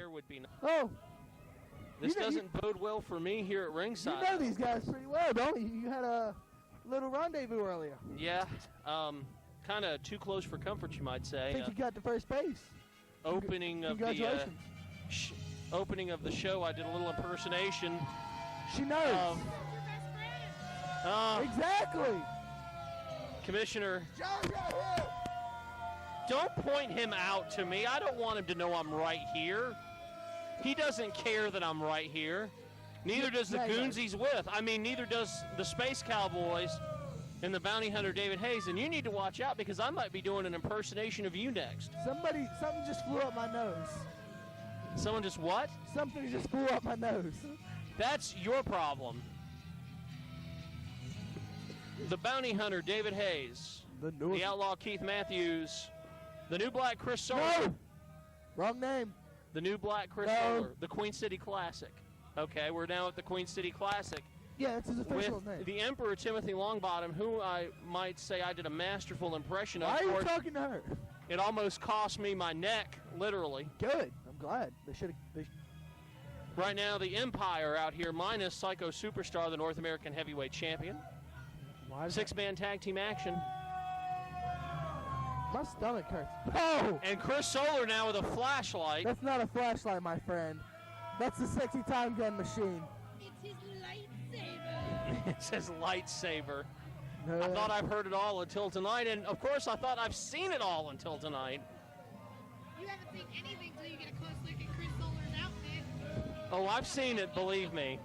chair would be nice. Oh. This doesn't bode well for me here at ringside. You know these guys pretty well, don't you? You had a little rendezvous earlier. Yeah, kind of too close for comfort, you might say. I think you got to first base. Opening of Congratulations. opening of the show, I did a little impersonation. She knows. Exactly. Commissioner, don't point him out to me. I don't want him to know I'm right here. He doesn't care that I'm right here. Neither does the goons he's with. I mean, neither does the Space Cowboys and the bounty hunter David Hayes. And you need to watch out because I might be doing an impersonation of you next. Something just flew up my nose. Someone just what? Something just flew up my nose. That's your problem. The bounty hunter David Hayes. The outlaw Keith Matthews. The new black Chris Soler. No! Wrong name. The new black Chris Soler. The Queen City Classic. Okay, we're now at the Queen City Classic. Yeah, that's his official name. The Emperor Timothy Longbottom, who I might say I did a masterful impression of. Why are you talking to her? It almost cost me my neck, literally. Good. I'm glad. They should have. Right now, the Empire out here, minus Psycho Superstar, the North American Heavyweight Champion. Six-man tag team action. My stomach hurts. Oh! And Chris Soler now with a flashlight. That's not a flashlight, my friend. That's the sexy time gun machine. It's his lightsaber. It says lightsaber. No. I thought I've heard it all until tonight, and of course I thought I've seen it all until tonight. You haven't seen anything till you get a close look at Chris Soler's outfit. Oh, I've seen it, believe me.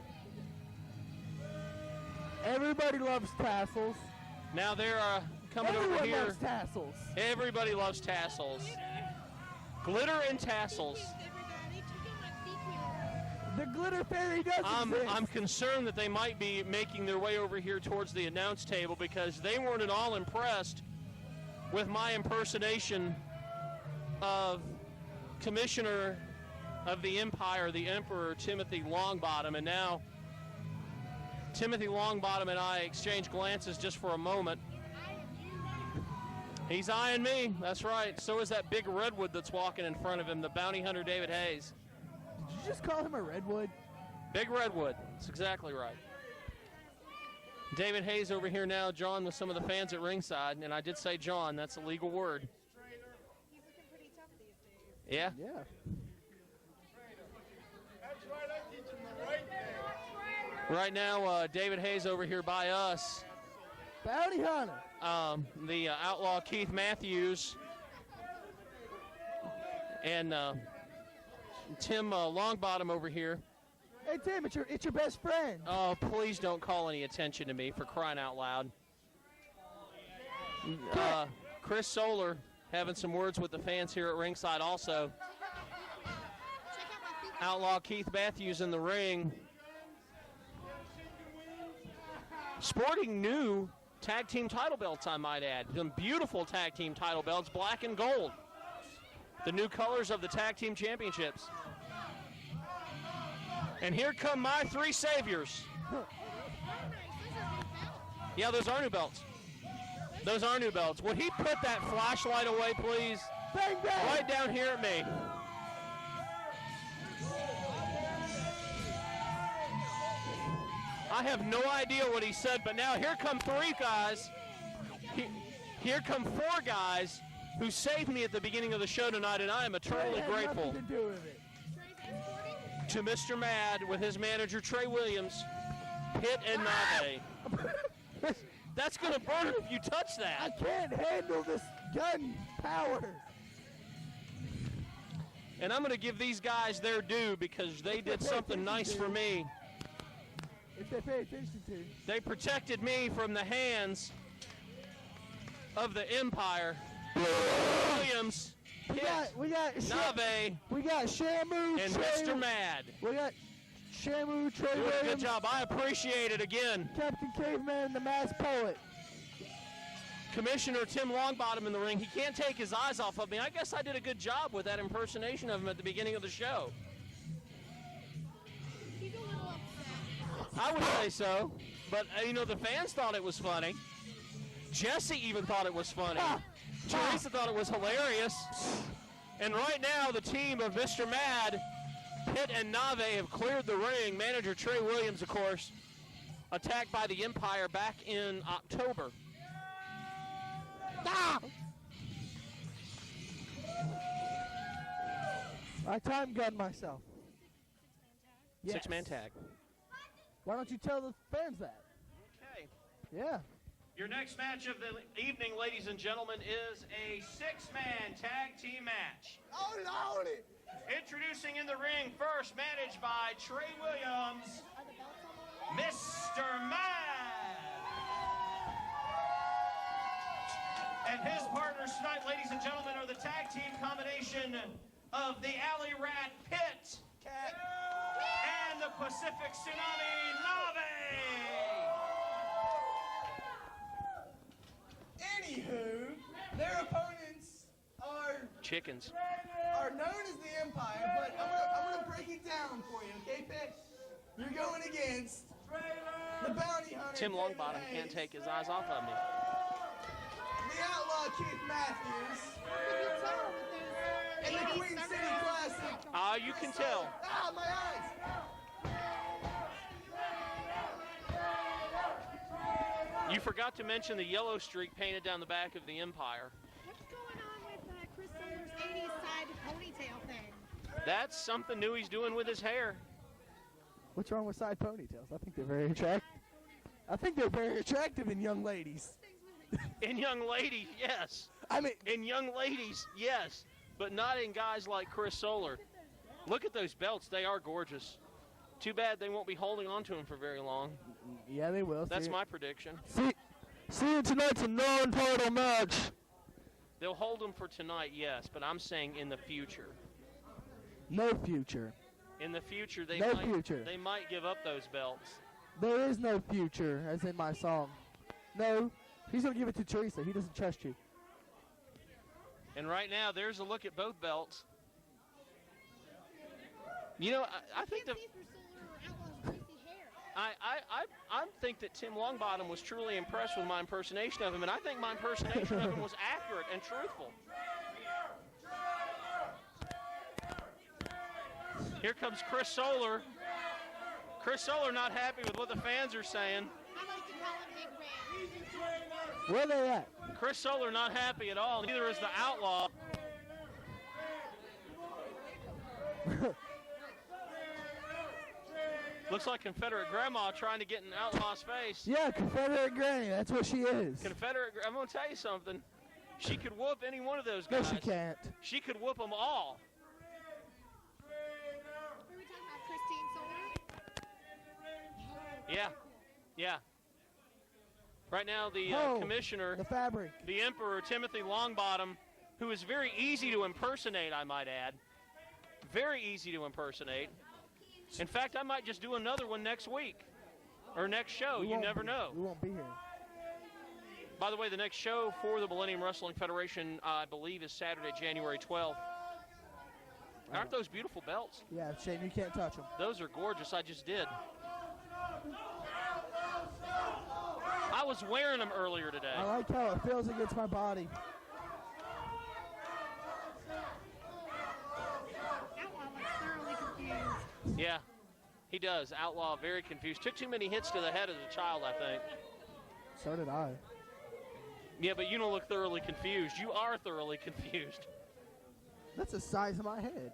Everybody loves tassels. Now they're coming Everyone over here. loves tassels. Everybody loves tassels. Glitter and tassels. The glitter fairy doesn't exist. I'm concerned that they might be making their way over here towards the announce table because they weren't at all impressed with my impersonation of Commissioner of the Empire, the Emperor Timothy Longbottom. And now Timothy Longbottom and I exchange glances just for a moment. He's eyeing me. That's right. So is that big redwood that's walking in front of him, the bounty hunter David Hayes. Did you just call him a redwood? Big redwood. That's exactly right. David Hayes over here now, John, with some of the fans at ringside. And I did say John. That's a legal word. He's looking pretty tough these days. Yeah? Yeah. That's right. I teach him the right thing. Right now, David Hayes over here by us. Bounty hunter. The outlaw Keith Matthews and Tim Longbottom over here. Hey Tim, it's your best friend. Oh, please don't call any attention to me, for crying out loud. Chris Soler having some words with the fans here at ringside also. Outlaw Keith Matthews in the ring. Sporting new tag team title belts, I might add. Some beautiful tag team title belts, black and gold. The new colors of the tag team championships. And here come my three saviors. Yeah, those are new belts. Those are new belts. Would he put that flashlight away, please? Bang, bang. Right down here at me. I have no idea what he said, but now here come three guys. Here come four guys who saved me at the beginning of the show tonight, and I am eternally grateful to Mr. Mad with his manager, Trey Williams, PITT, and Nave. That's going to burn if you touch that. I can't handle this gun power. And I'm going to give these guys their due because they did something nice for me. If they pay attention to. They protected me from the hands of the Empire. Williams, PITT, we got Nave, we got Shamu, and Mr. Mad. We got Shamu, Trey Doing Williams. a good job. I appreciate it again. Captain Caveman and the Mass Poet. Commissioner Tim Longbottom in the ring. He can't take his eyes off of me. I guess I did a good job with that impersonation of him at the beginning of the show. He's a little upset. I would say so. But, the fans thought it was funny. Jesse even thought it was funny. Teresa thought it was hilarious. And right now, the team of Mr. Mad PITT and Nave have cleared the ring. Manager Trey Williams, of course, attacked by the Empire back in October. Ah! I time gunned myself. Yes. Six-man tag. Why don't you tell the fans that? Okay. Yeah. Your next match of the evening, ladies and gentlemen, is a six-man tag team match. Oh, Lordy! Introducing in the ring first, managed by Trey Williams, Mr. Mad. And his partners tonight, ladies and gentlemen, are the tag team combination of the Alley Rat PITT and the Pacific Tsunami Nave. Anywho, their opponents are Chickens. known as the Empire, but I'm gonna break it down for you, okay, Pitt? You're going against the bounty hunter. Tim David Longbottom Hayes, can't take his eyes off of me. the Outlaw Keith Matthews, and the 80s Queen City summer Classic. You can tell. Ah, my eyes! You forgot to mention the yellow streak painted down the back of the Empire. What's going on with Chris Solar's 80s side ponytail thing? That's something new he's doing with his hair. What's wrong with side ponytails? I think they're very attractive. I think they're very attractive in young ladies. In young ladies, yes. I mean, In young ladies, yes. But not in guys like Chris Solar. Look at those belts. They are gorgeous. Too bad they won't be holding on to him for very long. yeah, they will. That's my prediction. See you tonight's a non-title match. They'll hold him for tonight, yes. But I'm saying in the future. No future. In the future, they might give up those belts. There is no future, as in my song. No, he's gonna give it to Teresa. He doesn't trust you. And right now, there's a look at both belts. You know, I think the. See through Solar or Outlaw's greasy hair. I think that Tim Longbottom was truly impressed with my impersonation of him, and I think my impersonation of him was accurate and truthful. Here comes Chris Solar. Chris Solar not happy with what the fans are saying. I like to call him Big Red. Where they at? Chris Solar not happy at all. Neither is the Outlaw. Looks like Confederate Grandma trying to get in Outlaw's face. Yeah, Confederate Granny. That's what she is. Confederate, I'm going to tell you something. She could whoop any one of those No, guys. she can't. She could whoop them all. Were we talking about Christine Solar? Yeah, yeah. Right now, the Oh, commissioner, The fabric. the Emperor, Timothy Longbottom, who is very easy to impersonate, I might add. Very easy to impersonate. In fact, I might just do another one next week or next show. We You won't never be- know. We won't be here. By the way, the next show for the Millennium Wrestling Federation, I believe, is Saturday, January 12th. Aren't those beautiful belts? Yeah, shame you can't touch them. Those are gorgeous. I just did. I was wearing them earlier today. I like how it feels against my body. Outlaw looks thoroughly confused. Yeah, he does. Outlaw, very confused. Took too many hits to the head as a child, I think. So did I. Yeah, but you don't look thoroughly confused. You are thoroughly confused. That's the size of my head.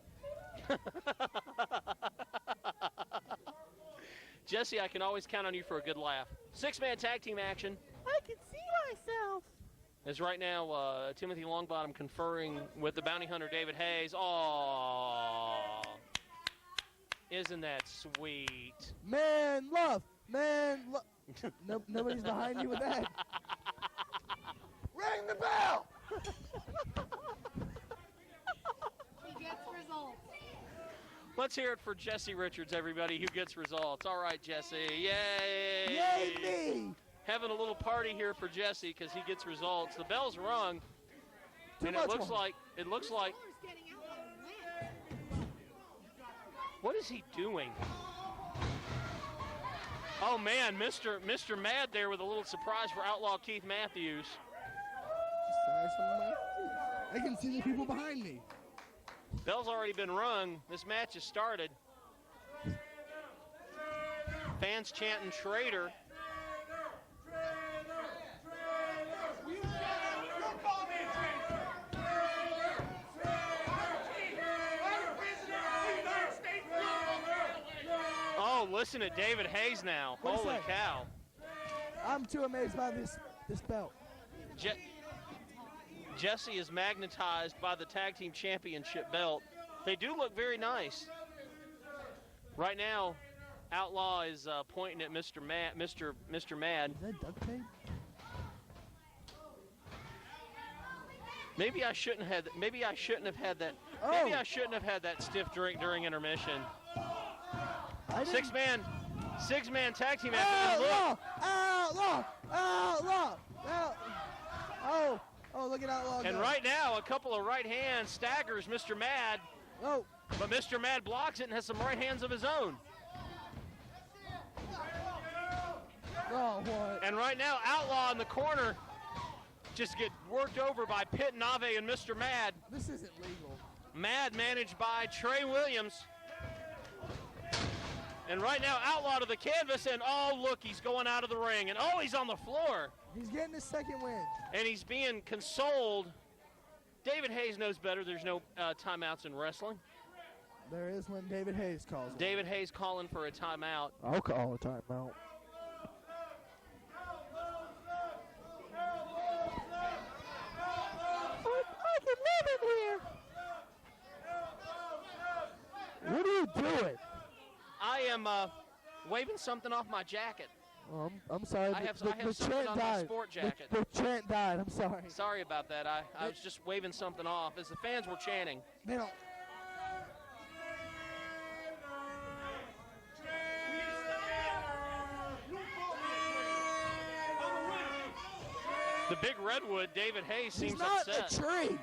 Jesse, I can always count on you for a good laugh. Six-man tag team action. I can see myself. As right now, Timothy Longbottom conferring with the bounty hunter David Hayes. Aww. Isn't that sweet? Man, love. No, nobody's behind you with that. Ring the bell! He gets results. Let's hear it for Jesse Richards, everybody, who gets results. All right, Jesse. Yay! Yay me! Having a little party here for Jesse because he gets results. The bell's rung, and much it looks more. like Solar's getting Outlaw wet. what is he doing? Oh man, Mr. Mad there with a little surprise for Outlaw Keith Matthews. I can see the people behind me. Bell's already been rung. This match has started. Fans chanting Trader. Oh, listen to David Hayes now. What'd he Holy say? cow. I'm too amazed by this belt. Jesse is magnetized by the tag team championship belt. They do look very nice. Right now, Outlaw is pointing at Mr. Mad. Mr. Mad. Is that duct tape? Maybe I shouldn't have. Maybe I shouldn't have had that. Oh. Maybe I shouldn't have had that stiff drink during intermission. Six-man tag team match. Outlaw! Oh, look at Outlaw. And go. right now, a couple of right hands staggers Mr. Mad. Oh. But Mr. Mad blocks it and has some right hands of his own. Oh, what? And right now, Outlaw in the corner just get worked over by PITT, Nave, and Mr. Mad. This isn't legal. Mad managed by Trey Williams. And right now, Outlaw to the canvas, and oh, look, he's going out of the ring. And oh, he's on the floor. He's getting his second win. And he's being consoled. David Hayes knows better. There's no timeouts in wrestling. There is when David Hayes calls. David Hayes calling for a timeout. I'll call a timeout. I can live in here. What are you doing? I am waving something off my jacket. Oh, I'm sorry. I have the something chant on my died. sport jacket. The chant died. I'm sorry. Sorry about that. I was just waving something off as the fans were chanting. They don't. The big redwood, David Hayes, seems He's not upset. a tree.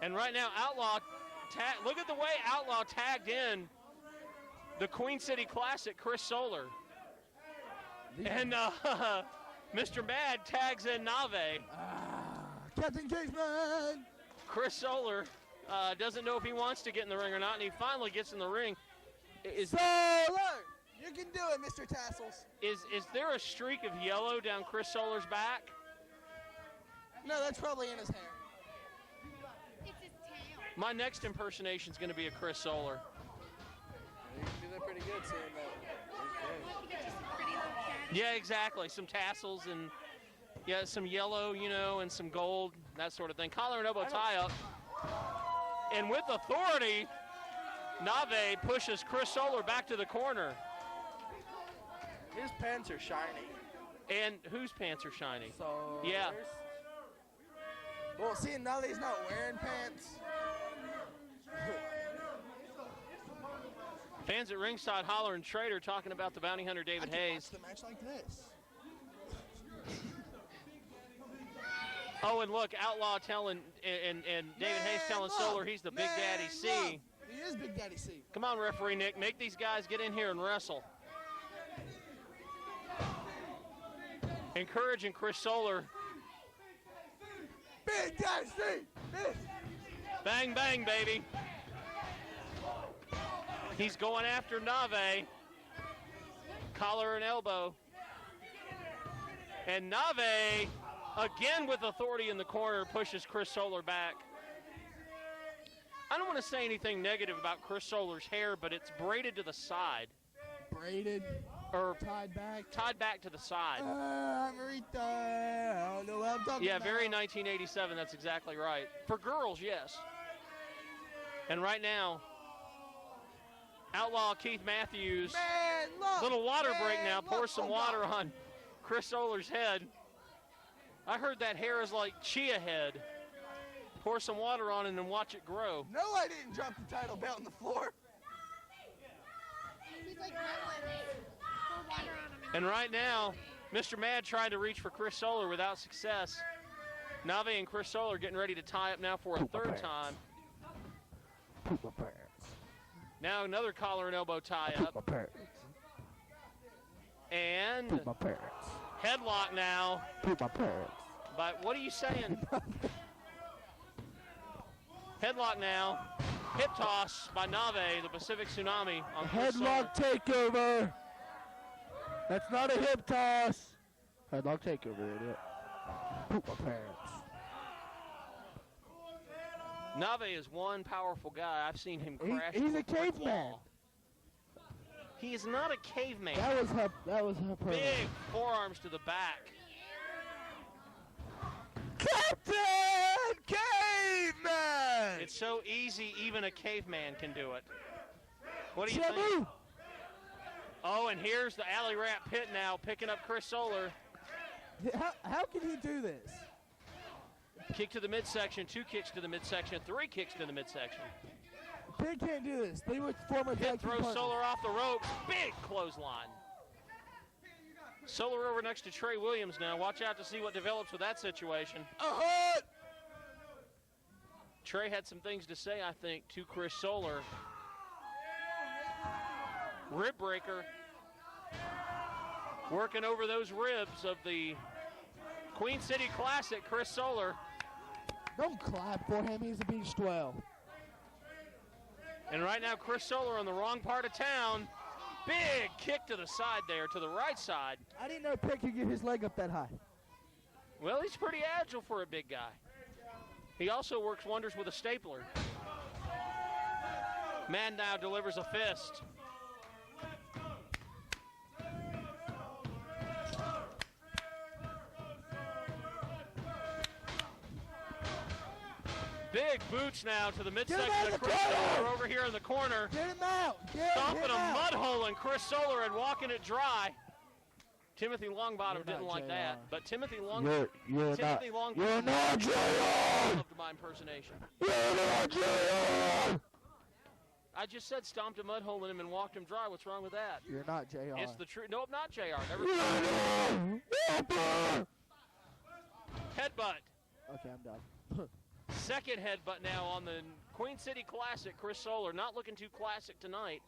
And right now, Outlaw, look at the way Outlaw tagged in the Queen City Classic, Chris Solar. And Mr. Mad tags in Nave. Captain Caseman. Chris Solar doesn't know if he wants to get in the ring or not, and he finally gets in the ring. Solar! You can do it, Mr. Tassels. Is there a streak of yellow down Chris Solar's back? No, that's probably in his hair. It's his tail. My next impersonation is going to be a Chris Solar. You can do that pretty good, seeing that. You get just some pretty little cat. Yeah, exactly. Some tassels and some yellow, and some gold, that sort of thing. Collar and elbow tie up. And with authority, Nave pushes Chris Solar back to the corner. His pants are shiny. And whose pants are shiny? So Yeah. Well, see, now that he's not wearing pants. Fans at ringside hollering Trader, talking about the bounty hunter David Hayes. Watch the match like this. Oh, and look, Outlaw telling and David Hayes telling Solar he's the Big Daddy C. He is Big Daddy C. Come on, referee Nick, make these guys get in here and wrestle. Encouraging Chris Solar. Big Daddy C. Bang, bang, baby. He's going after Nave. Collar and elbow. And Nave, again with authority in the corner, pushes Chris Solar back. I don't want to say anything negative about Chris Solar's hair, but it's braided to the side. Braided. Or Tied back. tied back to the side. Marita. I don't know what I'm talking Yeah, about. very 1987, that's exactly right. For girls, yes. And right now, Outlaw Keith Matthews, Man, look. little water break Man, now, look. pour some Oh, water God. on Chris Solar's head. I heard that hair is like chia head. Pour some water on it and watch it grow. No, I didn't drop the title belt on the floor. He's like gremlins. Pour water on him. And right now, Mr. Mad tried to reach for Chris Solar without success. Nave and Chris Solar getting ready to tie up now for a third time. Poop my pants. Now another collar and elbow tie Poop up. my pants. And Poop my pants. headlock now. Poop my pants. But what are you saying? Headlock now. Hip toss by Nave, the Pacific Tsunami on Chris Solar. Headlock takeover. That's not a hip toss. Headlock takeover, idiot. Poop my pants. Nave is one powerful guy. I've seen him crash. He's into a brick caveman. wall. He is not a caveman. That was her Big forearms to the back. Captain Caveman! It's so easy, even a caveman can do it. What do you Shamu! think? Oh, and here's the alley rat Pitt now picking up Chris Solar. How can he do this? Kick to the midsection, 2 kicks to the midsection, 3 kicks to the midsection. Pitt can't do this. They were former Pitt tag team throws partners. Solar off the ropes. Big clothesline. Solar over next to Trey Williams now. Watch out to see what develops with that situation. Trey had some things to say, I think, to Chris Solar. Rib breaker. Working over those ribs of the Queen City Classic, Chris Solar. Don't clap for him. He's a beach 12. And right now, Chris Solar on the wrong part of town. Big kick to the side there, to the right side. I didn't know Pitt could get his leg up that high. Well, he's pretty agile for a big guy. He also works wonders with a stapler. Man now delivers a fist. Big boots now to the midsection of Chris Solar over here in the corner. Get him out. Stomping a mud hole in Chris Solar and walking it dry. Timothy Longbottom didn't like that, but Timothy Longbottom. You're not JR. Loved my impersonation. You're not JR. I just said stomped a mud hole in him and walked him dry. What's wrong with that? You're not JR. It's the truth. Nope, not JR. Never. Headbutt. Okay, I'm done. Second headbutt now on the Queen City Classic. Chris Solar not looking too classic tonight.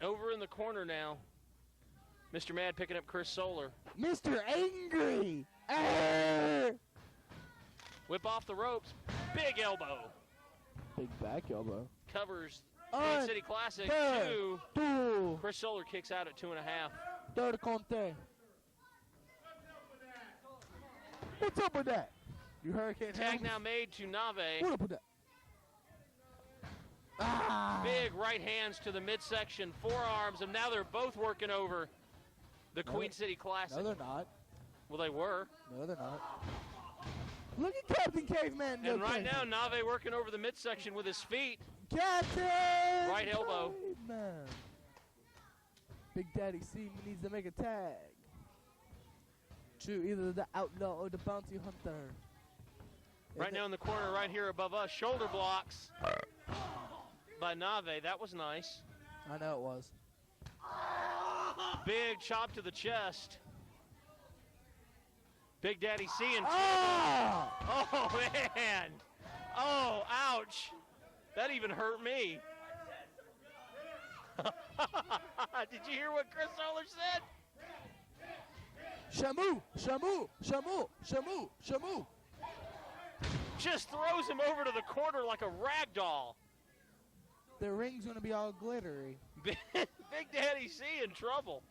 Over in the corner now, Mr. Mad picking up Chris Solar. Mr. Angry. Whip off the ropes. Big elbow. Big back elbow. Covers Queen City Classic. 2. Chris Solar kicks out at 2.5. Third Conte. What's up with that? You hurricane Tag now made to Nave. What up with that? Big right hands to the midsection, forearms, and now they're both working over the Queen City Classic. No, they're not. Well, they were. No, they're not. Look at Captain Caveman. And right now, Nave working over the midsection with his feet. Captain Right elbow. Caveman. Big Daddy C needs to make a tag to either the Outlaw or the Bounty Hunter. Right now in the corner, right here above us, shoulder blocks by Nave. That was nice. I know it was. Big chop to the chest. Big Daddy C and Oh, man. Oh, ouch. That even hurt me. Did you hear what Chris Solar said? Shamu, Shamu, Shamu, Shamu, Shamu. Just throws him over to the corner like a rag doll. The ring's going to be all glittery. Big Daddy C in trouble.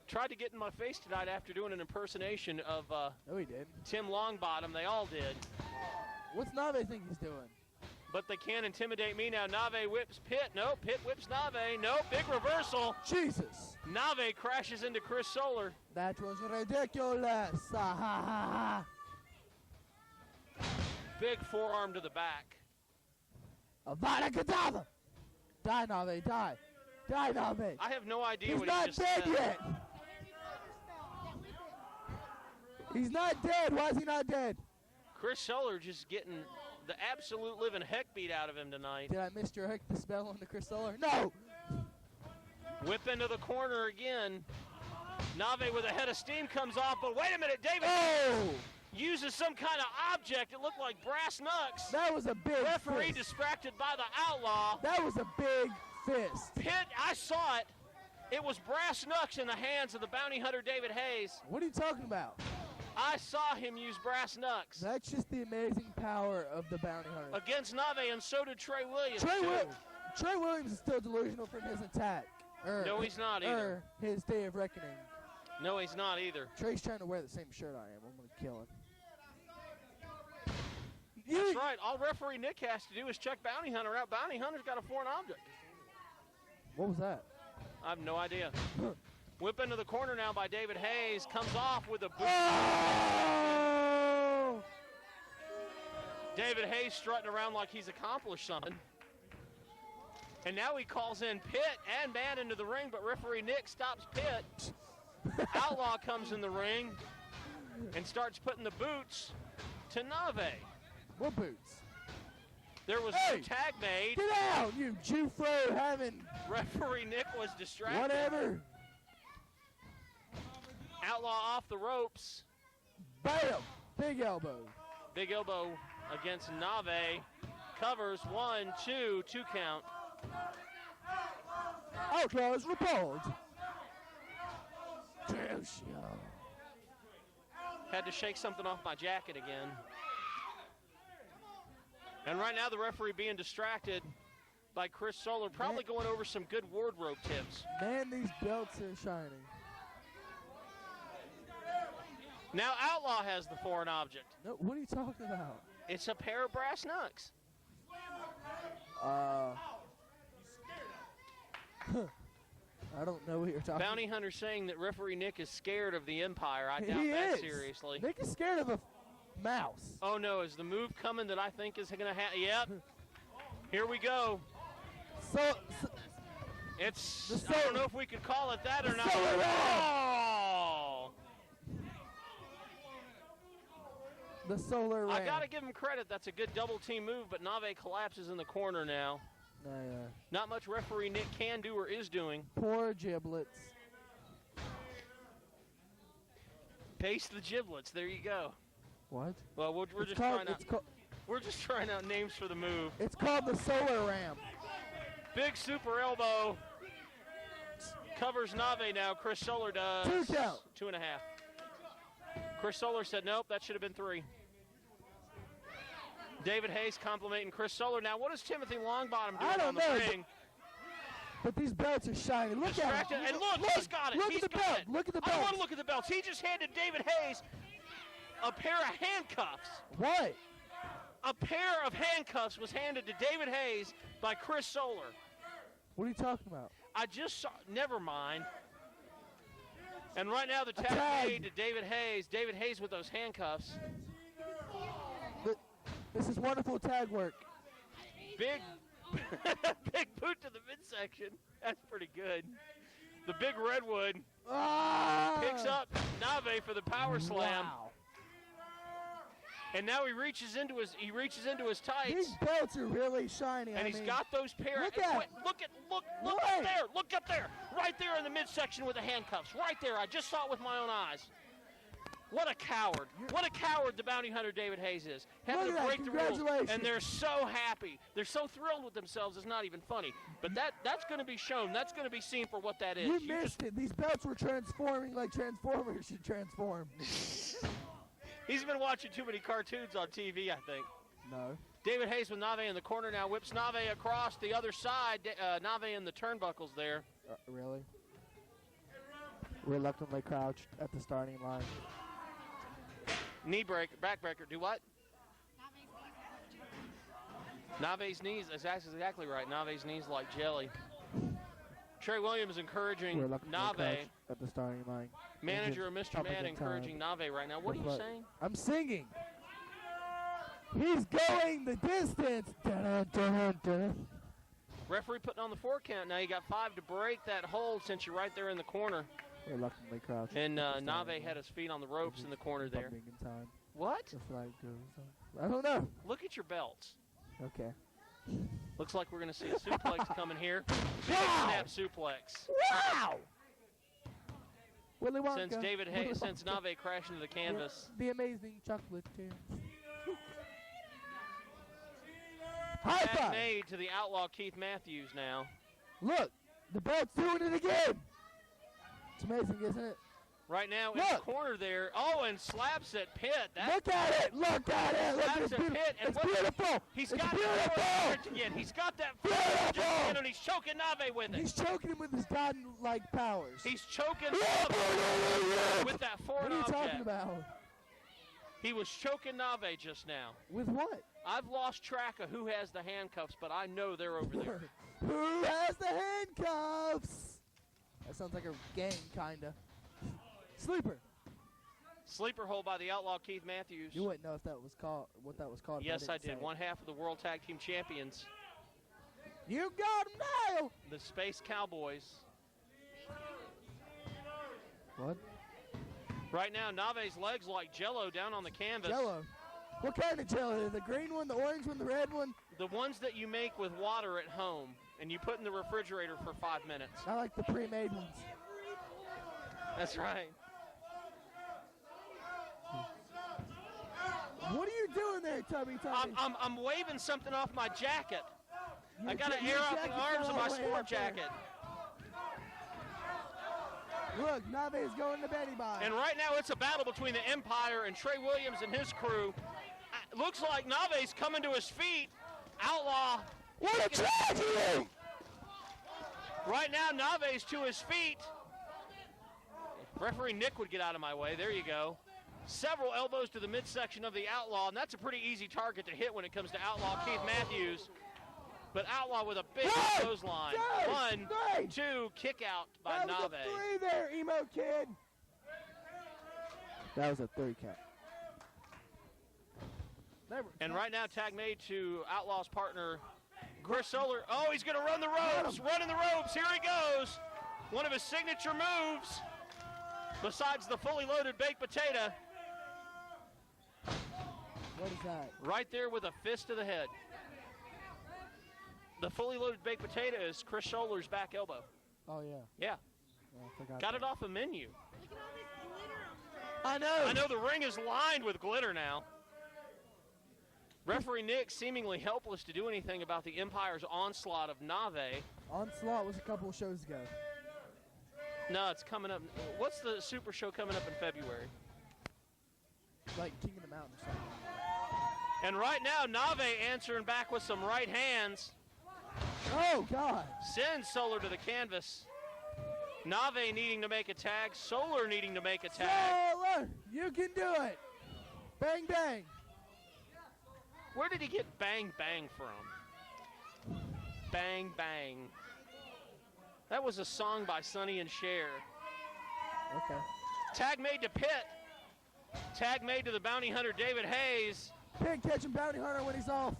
Tried to get in my face tonight after doing an impersonation of No, he did. Tim Longbottom. They all did. What's Nave think he's doing? But they can't intimidate me now. Nave whips Pitt. Nope, Pitt whips Nave. Nope, big reversal. Jesus. Nave crashes into Chris Solar. That was ridiculous. Big forearm to the back. Avada Kedavra. Die, Nave, die. Die, Nave. I have no idea He's what he not just dead said. yet. He's not dead. Why is he not dead? Chris Solar just getting the absolute living heck beat out of him tonight. Did I misdirect the spell on the Chris Solar? No. Whip into the corner again. Nave with a head of steam comes off, but wait a minute, David uses some kind of object. It looked like brass knucks. That was a big Referee fist. distracted by the Outlaw. That was a big fist. Pitt, I saw it. It was brass knucks in the hands of the bounty hunter David Hayes. What are you talking about? I saw him use brass knucks. That's just the amazing power of the bounty hunter. Against Nave, and so did Trey Williams. Trey Williams is still delusional from his attack. No, he's not either. His day of reckoning. No, he's not either. Trey's trying to wear the same shirt I am. I'm going to kill him. That's right. All referee Nick has to do is check Bounty Hunter out. Bounty Hunter's got a foreign object. What was that? I have no idea. Whip into the corner now by David Hayes. Comes off with a boot. Oh! David Hayes strutting around like he's accomplished something. And now he calls in Pitt and Man into the ring, but referee Nick stops Pitt. Outlaw comes in the ring and starts putting the boots to Nave. What boots? There was no tag made. Get out, you Jufro having. Referee Nick was distracted. Whatever. Outlaw off the ropes. Bam! Big elbow. Big elbow against Nave. Covers 1, 2 count. Outlaw is repelled. Had to shake something off my jacket again. And right now the referee being distracted by Chris Solar, probably going over some good wardrobe tips. Man, these belts are shining. Now Outlaw has the foreign object. No, what are you talking about? It's a pair of brass knucks. I don't know what you're talking about. Bounty Hunter saying that referee Nick is scared of the Empire. I doubt He that is. seriously. Nick is scared of a mouse. Oh no, is the move coming that I think is going to happen? Yep. Here we go. So It's, I don't know if we could call it that or not. Solar Oh! The Solar Ram. I got to give him credit. That's a good double team move, but Nave collapses in the corner now. Not much referee Nick can do or is doing. Poor giblets. Paste the giblets. There you go. What? Well, we're just trying out names for the move. It's called the Solar Ram. Big super elbow. Covers Nave now. Chris Solar does. 2 count. 2.5. Chris Solar said, nope, that should have been 3. David Hayes complimenting Chris Solar. Now, what is Timothy Longbottom doing on the ring? But these belts are shining. Look at it. And look, he's got it. Look He's at the got belt. it. Look at the I belts. want to look at the belts. He just handed David Hayes a pair of handcuffs. What? A pair of handcuffs was handed to David Hayes by Chris Solar. What are you talking about? I just saw. Never mind. And right now the tag made to David Hayes. David Hayes with those handcuffs. This is wonderful tag work. Big, big boot to the midsection. That's pretty good. The big redwood picks up Nave for the power slam. Wow. And now he reaches into his tights. These belts are really shiny. And he's got those pair. Look at Look up there. Look up there. Right there in the midsection with the handcuffs. Right there. I just saw it with my own eyes. What a coward. What a coward the bounty hunter David Hayes is. Having to break the rules. And they're so happy. They're so thrilled with themselves. It's not even funny. But that's going to be shown. That's going to be seen for what that is. You missed it. These belts were transforming like Transformers should transform. He's been watching too many cartoons on TV, I think. No. David Hayes with Nave in the corner now. Whips Nave across the other side. Nave in the turnbuckles there. Really? Reluctantly crouched at the starting line. Knee break, back breaker. Do what? Nave's knees. That's exactly right. Nave's knees like jelly. Trey Williams encouraging Nave. At the starting line. Manager Mr. Man encouraging Nave right now. What are you saying? I'm singing. He's going the distance. Dun, dun, dun. Referee putting on the 4 count. Now you got 5 to break that hold since you're right there in the corner. Reluctantly crouched. And Nave had his feet on the ropes in the corner there. In time. What? Just like goes. I don't know. Look at your belts. Okay. Looks like we're going to see a suplex coming here. Big snap suplex. Wow! Willy Wonka. Since Nave crashed into the canvas. The amazing chocolate tin. High five! Made to the Outlaw Keith Matthews now. Look, the belt's doing it again. It's amazing, isn't it? Right now in the corner there. Oh, and slaps at Pitt. Look at it. Look at it. Look at Slaps at Pitt. And it's beautiful. He's it's got beautiful. that again. He's got that again, and he's choking Nave with it. He's choking him with his god-like powers. He's choking Nave with that foreign object. What are you talking about? He was choking Nave just now. With what? I've lost track of who has the handcuffs, but I know they're over there. Who has the handcuffs? That sounds like a gang, kinda. Sleeper. Sleeper hold by the Outlaw Keith Matthews. You wouldn't know if that was called, what that was called. Yes, I did. One half of the World Tag Team Champions. You got him now. The Space Cowboys. What? Right now, Nave's legs like Jello down on the canvas. Jello. What kind of Jello? The green one, the orange one, the red one? The ones that you make with water at home and you put in the refrigerator for 5 minutes. I like the pre-made ones. That's right. What are you doing there, Tubby? I'm waving something off my jacket. I got to your air out the jacket's arms of all my the way sport up there. jacket. Look, Nave's going to Betty Bye. And right now it's a battle between the Empire and Trey Williams and his crew. Looks like Nave's coming to his feet. Outlaw. What a tragedy! Right now Nave's to his feet. Referee Nick would get out of my way. There you go. Several elbows to the midsection of the Outlaw, and that's a pretty easy target to hit when it comes to Outlaw Keith Matthews. But Outlaw with a big clothesline. 1, 2, kick out by That was Nave. a 3 there, emo kid. That was a 3 count. And right now, tag made to Outlaw's partner, Chris Solar. Oh, he's going to run the ropes, running the ropes. Here he goes. One of his signature moves, besides the fully loaded baked potato. What is that? Right there with a fist to the head. The fully loaded baked potato is Chris Solar's back elbow. Oh, yeah. Yeah. I forgot Got that. it off a menu. Look at all this glitter on I know. I know the ring is lined with glitter now. Referee Nick seemingly helpless to do anything about the Empire's onslaught of Nave. Onslaught was a couple of shows ago. No, it's coming up. What's the super show coming up in February? Like King of the Mountain or something. And right now, Nave answering back with some right hands. Oh, God. Sends Solar to the canvas. Nave needing to make a tag. Solar needing to make a tag. Solar, you can do it. Bang, bang. Where did he get bang, bang from? Bang, bang. That was a song by Sonny and Cher. Okay. Tag made to Pitt. Tag made to the bounty hunter, David Hayes. Can't catch him bounty hunter when he's off.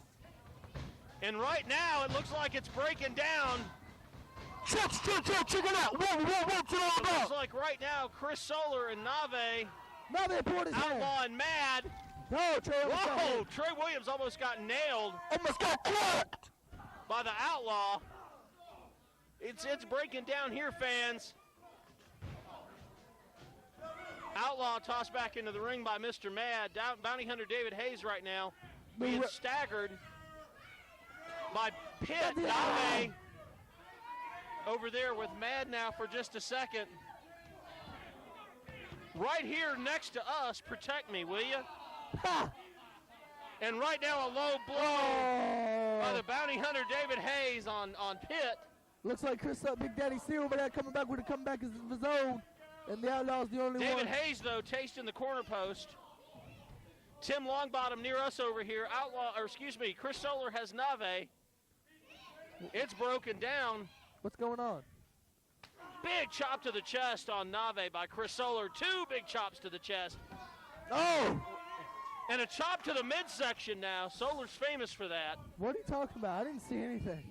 And right now, it looks like it's breaking down. Check it out. What's it all It looks like right now, Chris Solar and Nave, Nave poured his Outlaw and Mad. No, Trey. Whoa, Trey Williams almost got nailed Almost got clocked. by the Outlaw. It's breaking down here, fans. Outlaw tossed back into the ring by Mr. Mad. Bounty hunter David Hayes right now being staggered by Pitt. Nave over there with Mad now for just a second. Right here next to us, protect me, will you? Ha! And right now a low blow by the bounty hunter David Hayes on Pitt. Looks like Big Daddy Steel over there coming back with a comeback of his own. And the Outlaw's the only David one. Hayes, though, tasting the corner post. Tim Longbottom near us over here. Chris Solar has Nave. It's broken down. What's going on? Big chop to the chest on Nave by Chris Solar. 2 big chops to the chest. Oh! And a chop to the midsection now. Solar's famous for that. What are you talking about? I didn't see anything.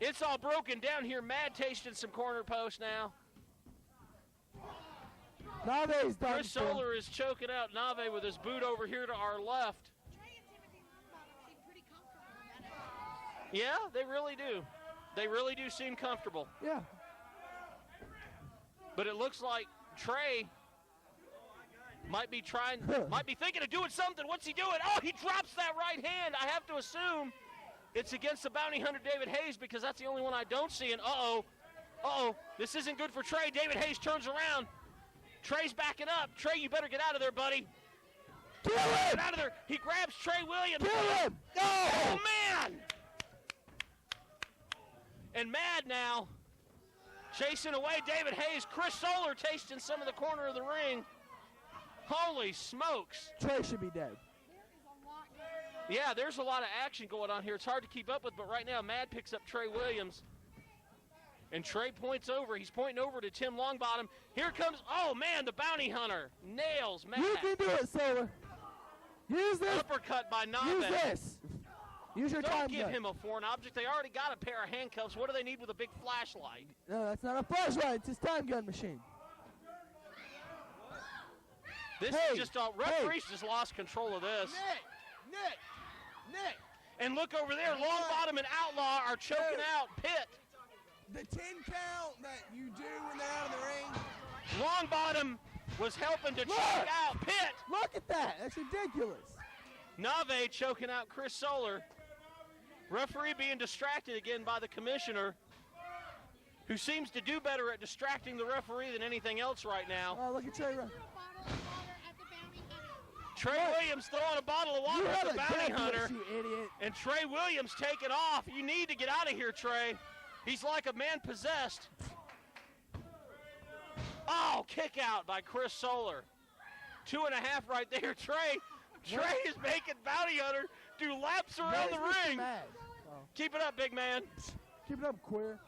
It's all broken down here. Mad tasting some corner post now. Nave's done. Chris Solar is choking out Nave with his boot over here to our left. Trey and Timothy Longbottom seem pretty comfortable in that area. Yeah, they really do. They really do seem comfortable. Yeah. But it looks like Trey might be thinking of doing something. What's he doing? Oh, he drops that right hand. I have to assume it's against the bounty hunter David Hayes because that's the only one I don't see. And uh-oh, this isn't good for Trey. David Hayes turns around. Trey's backing up. Trey, you better get out of there, buddy. Kill him! Get out of there. He grabs Trey Williams. Kill him! Oh, man! And Mad now chasing away David Hayes. Chris Solar tasting some of the corner of the ring. Holy smokes. Trey should be dead. Yeah, there's a lot of action going on here. It's hard to keep up with, but right now Mad picks up Trey Williams. And Trey points over. He's pointing over to Tim Longbottom. Here comes, oh, man, the bounty hunter. Nails Mad. You can do it, Solar. Use this. Uppercut by Nave. Use this. Use your time Don't give gun. him a foreign object. They already got a pair of handcuffs. What do they need with a big flashlight? No, that's not a flashlight. It's his time gun machine. This is just all, referees just lost control of this. Nick. And look over there, Longbottom and Outlaw are choking out PITT. The 10 count that you do when they're out of the ring. Longbottom was helping to choke out PITT. Look at that. That's ridiculous. Nave choking out Chris Solar. Referee being distracted again by the commissioner, who seems to do better at distracting the referee than anything else right now. Oh, look at Trey. Trey Williams throwing a bottle of water at the bounty hunter. You idiot. And Trey Williams taking off. You need to get out of here, Trey. He's like a man possessed. Oh, kick out by Chris Solar. 2.5 right there. Trey is making bounty hunter do laps around the ring. Keep it up, big man. Keep it up, queer.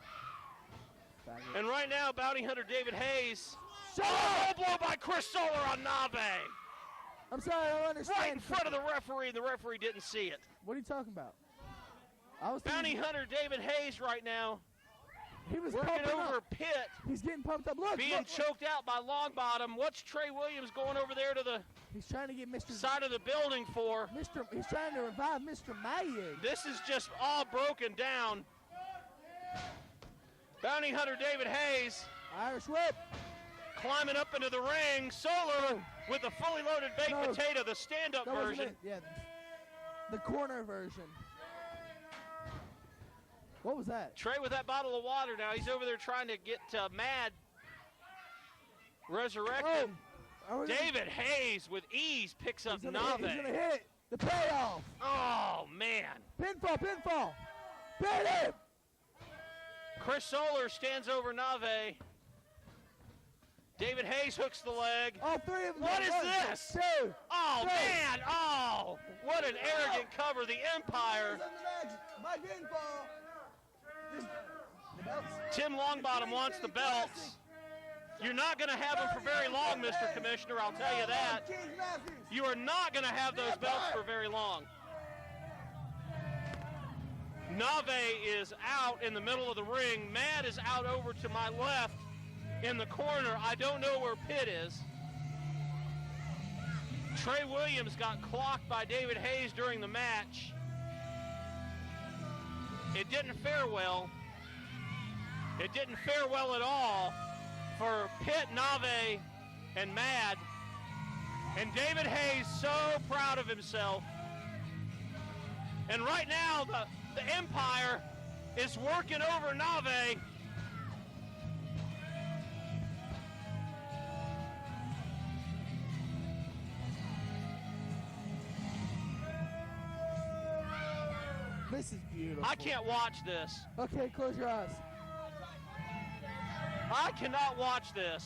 And right now, bounty hunter David Hayes. Low blow by Chris Solar on Nave. I'm sorry, I don't understand. Right in front of the referee, and the referee didn't see it. What are you talking about? I was Bounty hunter David Hayes right now. He was working pumping over up. PITT. He's getting pumped up. Look, being choked out by Longbottom. What's Trey Williams going over there to the he's trying to get Mr. side of the building for? He's trying to revive Mr. Mayig. This is just all broken down. Bounty hunter David Hayes. Irish whip. Climbing up into the ring. Solar with the fully loaded baked potato, the stand-up version. Yeah, the corner version. What was that? Trey with that bottle of water now. He's over there trying to get Mad resurrected. David Hayes with ease picks up Nave. He's going to hit the payoff. Oh, man. Pinfall. Pin him. Chris Solar stands over Nave. David Hayes hooks the leg. All three of them. What is this? Two. Oh, three. man. Oh, what an arrogant cover. The Empire. By pinfall. Tim Longbottom wants the belts. You're not going to have them for very long, Mr. Commissioner, I'll tell you that. You are not going to have those belts for very long. Nave is out in the middle of the ring. Mad is out over to my left in the corner. I don't know where PITT is. Trey Williams got clocked by David Hayes during the match. It didn't fare well. It didn't fare well at all for PITT, Nave, and Mad. And David Hayes so proud of himself. And right now, the Empire is working over Nave. This is beautiful. I can't watch this. Okay, close your eyes. I cannot watch this.